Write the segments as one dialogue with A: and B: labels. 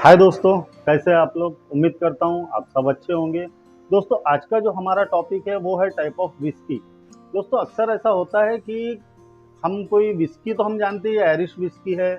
A: हाय दोस्तों, कैसे हैं आप लोग। उम्मीद करता हूँ आप सब अच्छे होंगे। दोस्तों, आज का जो हमारा टॉपिक है वो है टाइप ऑफ विस्की। दोस्तों, अक्सर ऐसा होता है कि हम कोई विस्की तो हम जानते हैं, ये आयरिश विस्की है,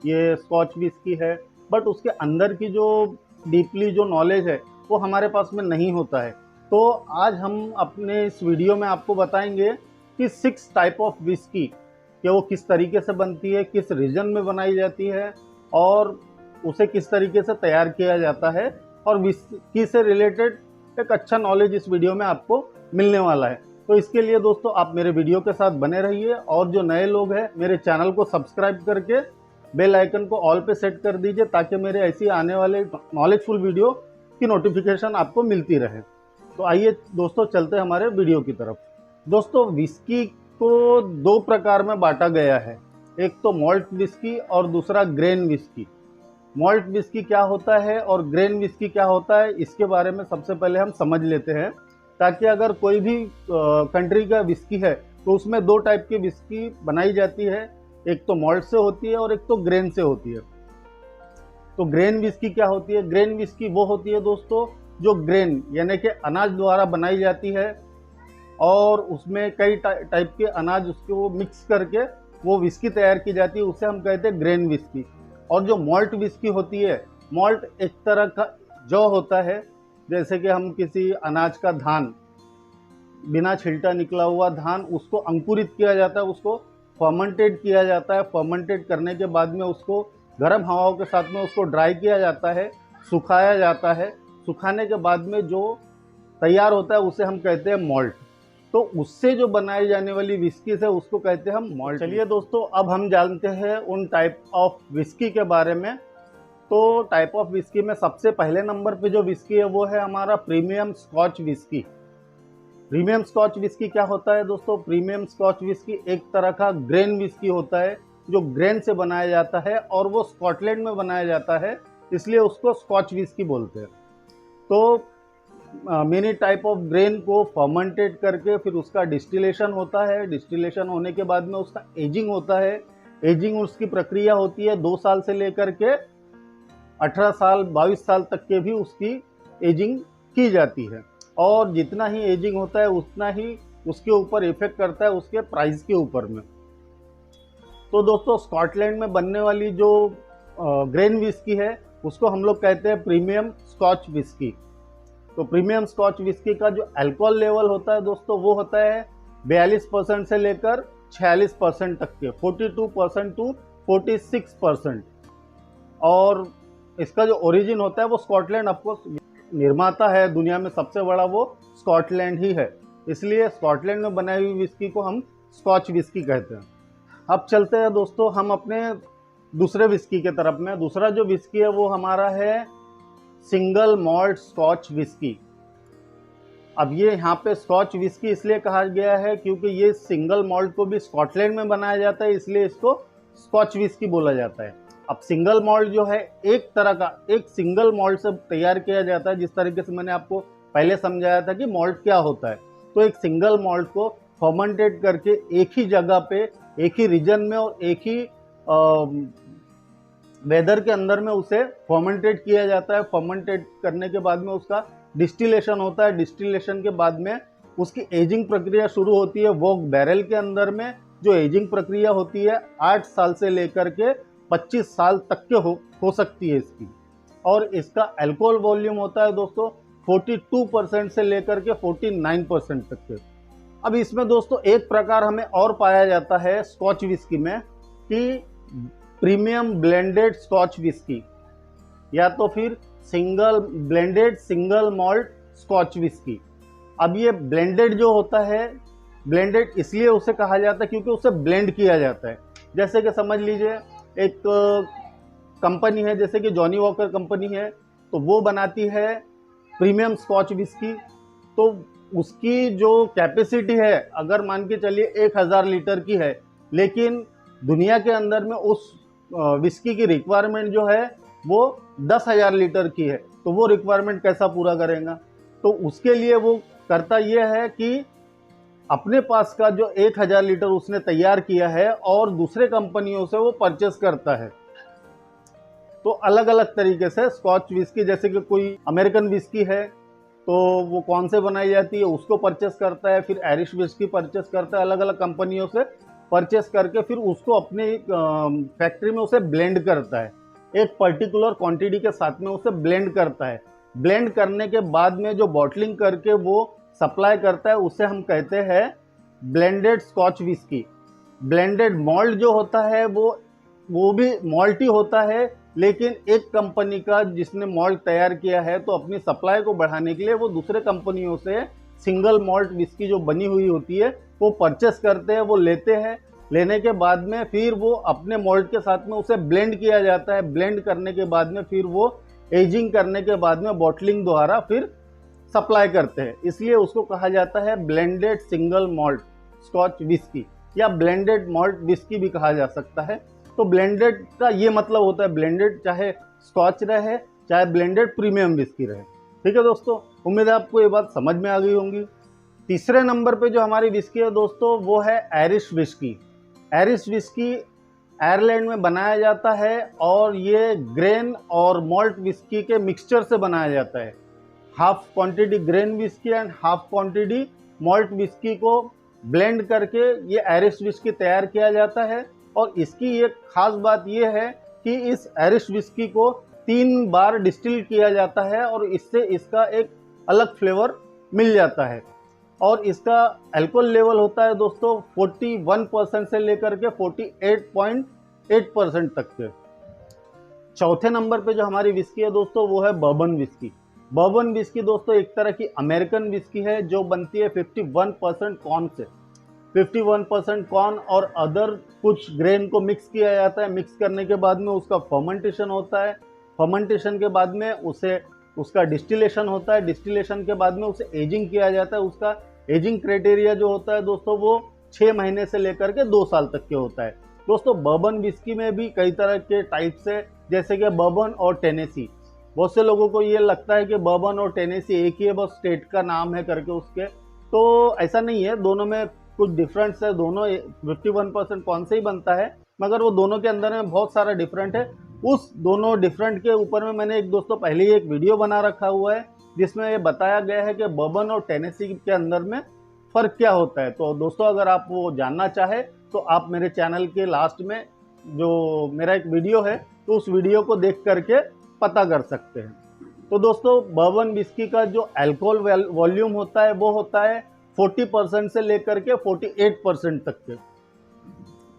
A: ये स्कॉच विस्की है, बट उसके अंदर की जो डीपली जो नॉलेज है वो हमारे पास में नहीं होता है। तो आज हम अपने इस वीडियो में आपको बताएंगे कि 6 टाइप ऑफ विस्की कि वो किस तरीके से बनती है, किस रीजन में बनाई जाती है और उसे किस तरीके से तैयार किया जाता है, और विस्की से रिलेटेड एक अच्छा नॉलेज इस वीडियो में आपको मिलने वाला है। तो इसके लिए दोस्तों आप मेरे वीडियो के साथ बने रहिए, और जो नए लोग हैं मेरे चैनल को सब्सक्राइब करके बेल आइकन को ऑल पे सेट कर दीजिए, ताकि मेरे ऐसी आने वाले नॉलेजफुल वीडियो की नोटिफिकेशन आपको मिलती रहे। तो आइए दोस्तों, चलते हैं हमारे वीडियो की तरफ। दोस्तों, विस्की को 2 प्रकार में बांटा गया है। एक तो मॉल्ट विस्की और दूसरा ग्रेन विस्की। मॉल्ट विस्की क्या होता है और ग्रेन विस्की क्या होता है, इसके बारे में सबसे पहले हम समझ लेते हैं, ताकि अगर कोई भी कंट्री का विस्की है तो उसमें 2 टाइप की विस्की बनाई जाती है। एक तो मॉल्ट से होती है और एक तो ग्रेन से होती है। तो ग्रेन विस्की क्या होती है? ग्रेन विस्की वो होती है दोस्तों जो ग्रेन यानी कि अनाज द्वारा बनाई जाती है, और उसमें कई टाइप के अनाज उसके वो मिक्स करके वो विस्की तैयार की जाती है, उसे हम कहते हैं ग्रेन विस्की। और जो मॉल्ट विस्की होती है, मॉल्ट एक तरह का जौ होता है, जैसे कि हम किसी अनाज का धान, बिना छिलटा निकला हुआ धान, उसको अंकुरित किया जाता है, उसको फर्मेंटेड किया जाता है। फर्मेंटेड करने के बाद में उसको गर्म हवाओं के साथ में उसको ड्राई किया जाता है, सुखाया जाता है। सुखाने के बाद में जो तैयार होता है उसे हम कहते हैं मॉल्ट। तो उससे जो बनाई जाने वाली विस्की है उसको कहते हैं हम मॉल्ट। चलिए दोस्तों, अब हम जानते हैं उन टाइप ऑफ विस्की के बारे में। तो टाइप ऑफ विस्की में सबसे पहले नंबर पे जो विस्की है वो है हमारा premium scotch whisky. Premium scotch whisky क्या होता है दोस्तों? प्रीमियम स्कॉच विस्की एक तरह का ग्रेन विस्की होता है, जो ग्रेन से बनाया जाता है, और वो स्कॉटलैंड में बनाया जाता है, इसलिए उसको स्कॉच विस्की बोलते हैं। तो मेनी टाइप ऑफ ग्रेन को फर्मेंटेड करके फिर उसका डिस्टिलेशन होता है। डिस्टिलेशन होने के बाद में उसका एजिंग होता है। एजिंग उसकी प्रक्रिया होती है 2 साल से लेकर के 18 साल 22 साल तक के भी उसकी एजिंग की जाती है। और जितना ही एजिंग होता है उतना ही उसके ऊपर इफेक्ट करता है उसके प्राइस के ऊपर में। तो दोस्तों, स्कॉटलैंड में बनने वाली जो ग्रेन विस्की है उसको हम लोग कहते हैं प्रीमियम स्कॉच विस्की। तो प्रीमियम स्कॉच विस्की का जो अल्कोहल लेवल होता है दोस्तों वो होता है 42% से लेकर 46% तक के, 42% टू 46%। और इसका जो ओरिजिन होता है वो स्कॉटलैंड, ऑफकोर्स निर्माता है दुनिया में सबसे बड़ा वो स्कॉटलैंड ही है, इसलिए स्कॉटलैंड में बनाई हुई विस्की को हम स्कॉच विस्की कहते हैं। अब चलते हैं दोस्तों हम अपने दूसरे विस्की के तरफ में। दूसरा जो विस्की है वो हमारा है सिंगल मॉल्ट स्कॉच विस्की। अब ये यहाँ पे स्कॉच विस्की इसलिए कहा गया है क्योंकि ये सिंगल मॉल्ट को भी स्कॉटलैंड में बनाया जाता है, इसलिए इसको स्कॉच विस्की बोला जाता है। अब सिंगल मॉल्ट जो है एक तरह का, एक सिंगल मॉल्ट से तैयार किया जाता है, जिस तरीके से मैंने आपको पहले समझाया था कि मॉल्ट क्या होता है। तो एक सिंगल मॉल्ट को फर्मेंटेड करके एक ही जगह पे, एक ही रीजन में और एक ही वेदर के अंदर में उसे फर्मेंटेड किया जाता है। फर्मेंटेड करने के बाद में उसका डिस्टिलेशन होता है। डिस्टिलेशन के बाद में उसकी एजिंग प्रक्रिया शुरू होती है। वो बैरल के अंदर में जो एजिंग प्रक्रिया होती है 8 साल से लेकर के 25 साल तक के हो सकती है इसकी। और इसका अल्कोहल वॉल्यूम होता है दोस्तों 42% से लेकर के 49% तक के। अब इसमें दोस्तों एक प्रकार हमें और पाया जाता है स्कॉच विस्की में, कि प्रीमियम ब्लेंडेड स्कॉच विस्की, या तो फिर सिंगल मॉल्ट स्कॉच विस्की। अब ये ब्लेंडेड जो होता है, ब्लेंडेड इसलिए उसे कहा जाता है क्योंकि उसे ब्लेंड किया जाता है। जैसे कि समझ लीजिए एक कंपनी है, जैसे कि जॉनी वॉकर कंपनी है, तो वो बनाती है प्रीमियम स्कॉच विस्की। तो उसकी जो कैपेसिटी है, अगर मान के चलिए 1000 लीटर की है, लेकिन दुनिया के अंदर में उस विस्की की रिक्वायरमेंट जो है वो 10,000 लीटर की है, तो वो रिक्वायरमेंट कैसा पूरा करेगा? तो उसके लिए वो करता ये है कि अपने पास का जो 1000 लीटर उसने तैयार किया है और दूसरे कंपनियों से वो परचेस करता है। तो अलग अलग तरीके से स्कॉच विस्की, जैसे कि कोई अमेरिकन विस्की है तो वो कौन से बनाई जाती है उसको परचेस करता है, फिर आयरिश विस्की परचेस करता है, अलग अलग कंपनियों से परचेस करके फिर उसको अपने फैक्ट्री में उसे ब्लेंड करता है, एक पर्टिकुलर क्वांटिटी के साथ में उसे ब्लेंड करता है। ब्लेंड करने के बाद में जो बॉटलिंग करके वो सप्लाई करता है उसे हम कहते हैं blended scotch whisky. Blended malt जो होता है वो भी मॉल्ट ही होता है, लेकिन एक कंपनी का जिसने मॉल्ट तैयार किया है तो अपनी सप्लाई को बढ़ाने के लिए वो दूसरे कंपनियों से सिंगल मॉल्ट विस्की जो बनी हुई होती है वो परचेस करते हैं, वो लेते हैं। लेने के बाद में फिर वो अपने मॉल्ट के साथ में उसे ब्लेंड किया जाता है। ब्लेंड करने के बाद में फिर वो एजिंग करने के बाद में बॉटलिंग द्वारा फिर सप्लाई करते हैं, इसलिए उसको कहा जाता है blended single malt scotch whisky या ब्लेंडेड मॉल्ट विस्की भी कहा जा सकता है। तो ब्लेंडेड का ये मतलब होता है ब्लेंडेड चाहे स्कॉच रहे चाहे ब्लेंडेड प्रीमियम विस्की रहे। ठीक है दोस्तों, उम्मीद है आपको ये बात समझ में आ गई होंगी। तीसरे नंबर पे जो हमारी विस्की है दोस्तों वो है Irish whisky. Irish whisky Ireland में बनाया जाता है और ये ग्रेन और मॉल्ट विस्की के मिक्सचर से बनाया जाता है। Half quantity grain whisky and half quantity malt whisky को ब्लेंड करके ये आयरिश विस्की तैयार किया जाता है। और इसकी एक खास बात यह है कि इस आयरिश विस्की को 3 बार डिस्टिल किया जाता है और इससे इसका एक अलग फ्लेवर मिल जाता है। और इसका अल्कोहल लेवल होता है दोस्तों 41% से लेकर के 48.8% तक के। चौथे नंबर पे जो हमारी विस्की है दोस्तों वो है बर्बन विस्की। बर्बन विस्की दोस्तों एक तरह की अमेरिकन विस्की है जो बनती है 51% कॉर्न से। 51% कॉर्न और अदर कुछ ग्रेन को मिक्स किया जाता है। मिक्स करने के बाद में उसका फर्मेंटेशन होता है। फर्मेंटेशन के बाद में उसका डिस्टिलेशन होता है। डिस्टिलेशन के बाद में उसे एजिंग किया जाता है। उसका एजिंग क्राइटेरिया जो होता है दोस्तों वो 6 महीने से लेकर के 2 साल तक के होता है। दोस्तों बर्बन विस्की में भी कई तरह के टाइप्स है, जैसे कि बर्बन और टेनेसी। बहुत से लोगों को ये लगता है कि बर्बन और टेनेसी एक ही है, बस स्टेट का नाम है करके उसके, तो ऐसा नहीं है। दोनों में कुछ डिफरेंस है। दोनों 51% कौन से ही बनता है, मगर वो दोनों के अंदर में बहुत सारा डिफरेंट है। उस दोनों डिफरेंट के ऊपर में मैंने एक दोस्तों पहले ही एक वीडियो बना रखा हुआ है जिसमें ये बताया गया है कि बर्बन और टेनेसी के अंदर में फ़र्क क्या होता है। तो दोस्तों अगर आप वो जानना चाहे तो आप मेरे चैनल के लास्ट में जो मेरा एक वीडियो है तो उस वीडियो को देख करके पता कर सकते हैं। तो दोस्तों बर्बन विस्की का जो अल्कोहल वॉल्यूम होता है वो होता है 40% से लेकर के 48% तक के।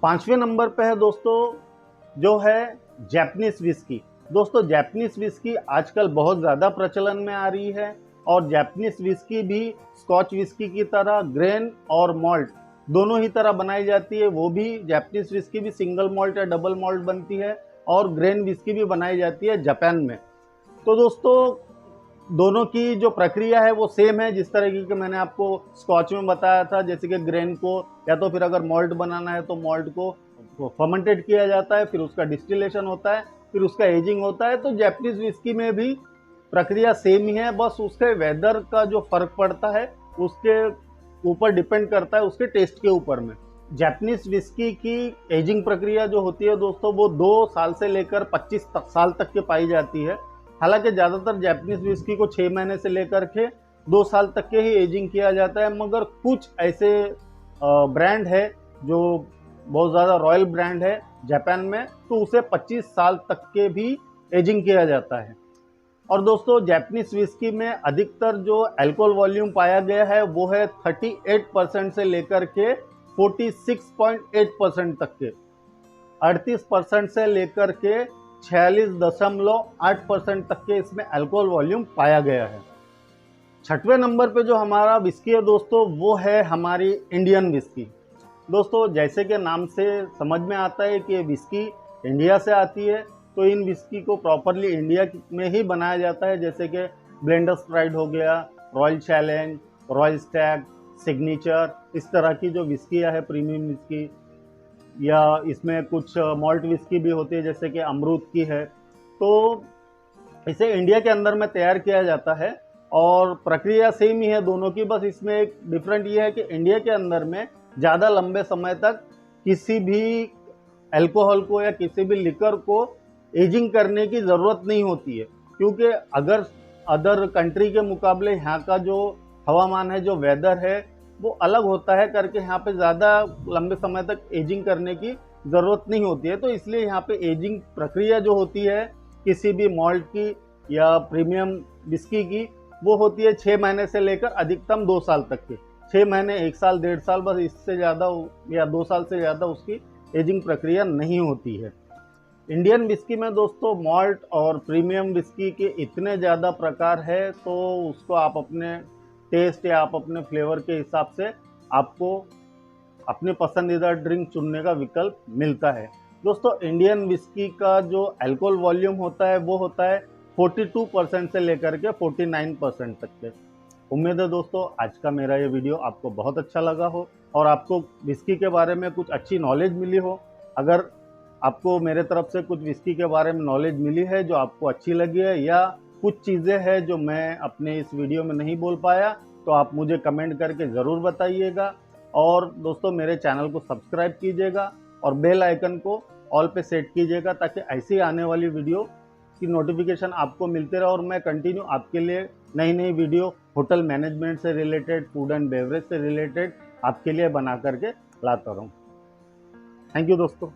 A: 5वें नंबर पे है दोस्तों जो है जापानीज विस्की। दोस्तों जापानीज विस्की आजकल बहुत ज़्यादा प्रचलन में आ रही है और जापानीज विस्की भी स्कॉच विस्की की तरह ग्रेन और मॉल्ट दोनों ही तरह बनाई जाती है। वो भी जापानीज विस्की भी सिंगल मॉल्ट या डबल मॉल्ट बनती है और ग्रेन विस्की भी बनाई जाती है जापान में। तो दोस्तों दोनों की जो प्रक्रिया है वो सेम है, जिस तरह की मैंने आपको स्कॉच में बताया था। जैसे कि ग्रेन को या तो फिर अगर मॉल्ट बनाना है तो मॉल्ट को फर्मेंटेड किया जाता है, फिर उसका डिस्टिलेशन होता है, फिर उसका एजिंग होता है। तो जापानीज विस्की में भी प्रक्रिया सेम ही है, बस उसके वेदर का जो फर्क पड़ता है उसके ऊपर डिपेंड करता है, उसके टेस्ट के ऊपर में। जापानीज विस्की की एजिंग प्रक्रिया जो होती है दोस्तों वो 2 साल से लेकर 25 साल तक के पाई जाती है। हालांकि ज़्यादातर जापानीज विस्की को 6 महीने से लेकर के 2 साल तक के ही एजिंग किया जाता है, मगर कुछ ऐसे ब्रांड है जो बहुत ज़्यादा रॉयल ब्रांड है जापान में, तो उसे 25 साल तक के भी एजिंग किया जाता है। और दोस्तों जापानीज विस्की में अधिकतर जो अल्कोहल वॉल्यूम पाया गया है वो है 38% से लेकर के 46.8% तक के। 38% से लेकर के 46.8% तक के इसमें अल्कोहल वॉल्यूम पाया गया है। 6वें नंबर पे जो हमारा विस्की है दोस्तों वो है हमारी इंडियन विस्की। दोस्तों जैसे कि नाम से समझ में आता है कि विस्की इंडिया से आती है, तो इन विस्की को प्रॉपरली इंडिया में ही बनाया जाता है। जैसे कि ब्लेंडर्स प्राइड हो गया, royal challenge, royal Stag, signature, इस तरह की जो विस्कियाँ है प्रीमियम विस्की, या इसमें कुछ मॉल्ट विस्की भी होती है जैसे कि अमरूद की है। तो इसे इंडिया के अंदर में तैयार किया जाता है और प्रक्रिया सेम ही है दोनों की, बस इसमें एक डिफरेंट ये है कि इंडिया के अंदर में ज़्यादा लंबे समय तक किसी भी अल्कोहल को या किसी भी लिकर को एजिंग करने की ज़रूरत नहीं होती है, क्योंकि अगर अदर कंट्री के मुकाबले यहाँ का जो हवामान है, जो वेदर है, वो अलग होता है करके यहाँ पे ज़्यादा लंबे समय तक एजिंग करने की ज़रूरत नहीं होती है। तो इसलिए यहाँ पे एजिंग प्रक्रिया जो होती है किसी भी मॉल्ट की या प्रीमियम विस्की की, वो होती है 6 महीने से लेकर अधिकतम 2 साल तक के। 6 महीने, 1 साल, 1.5 साल, बस इससे ज़्यादा या 2 साल से ज़्यादा उसकी एजिंग प्रक्रिया नहीं होती है। इंडियन विस्की में दोस्तों मॉल्ट और प्रीमियम विस्की के इतने ज़्यादा प्रकार है, तो उसको आप अपने टेस्ट या आप अपने फ्लेवर के हिसाब से आपको अपने पसंदीदा ड्रिंक चुनने का विकल्प मिलता है। दोस्तों इंडियन विस्की का जो अल्कोहल वॉल्यूम होता है वो होता है 42% से लेकर के 49% तक के। उम्मीद है दोस्तों आज का मेरा ये वीडियो आपको बहुत अच्छा लगा हो और आपको विस्की के बारे में कुछ अच्छी नॉलेज मिली हो। अगर आपको मेरे तरफ से कुछ विस्की के बारे में नॉलेज मिली है जो आपको अच्छी लगी है, या कुछ चीज़ें हैं जो मैं अपने इस वीडियो में नहीं बोल पाया, तो आप मुझे कमेंट करके ज़रूर बताइएगा। और दोस्तों मेरे चैनल को सब्सक्राइब कीजिएगा और बेल आइकन को ऑल पे सेट कीजिएगा, ताकि ऐसी आने वाली वीडियो की नोटिफिकेशन आपको मिलते रहे और मैं कंटिन्यू आपके लिए नई नई वीडियो होटल मैनेजमेंट से रिलेटेड, फूड एंड बेवरेज से रिलेटेड आपके लिए बना करके लाता रहूँ। थैंक यू दोस्तों।